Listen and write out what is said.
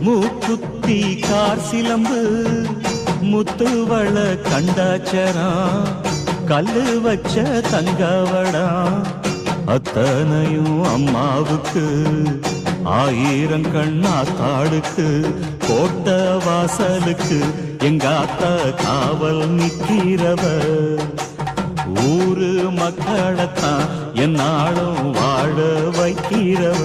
மூக்குத்தி கார் சிலம்பு முத்துவள கண்டாச்சரா கல்லு வச்ச தங்கவடா அத்தனையும் அம்மாவுக்கு ஆயிரம் கண்ணாத்தாளுக்கு கோட்ட வாசலுக்கு எங்க அத்தா காவல் நிற்கிறவ ஊரு மக்களத்தான் என்னாலும் வாழ வைக்கிறவ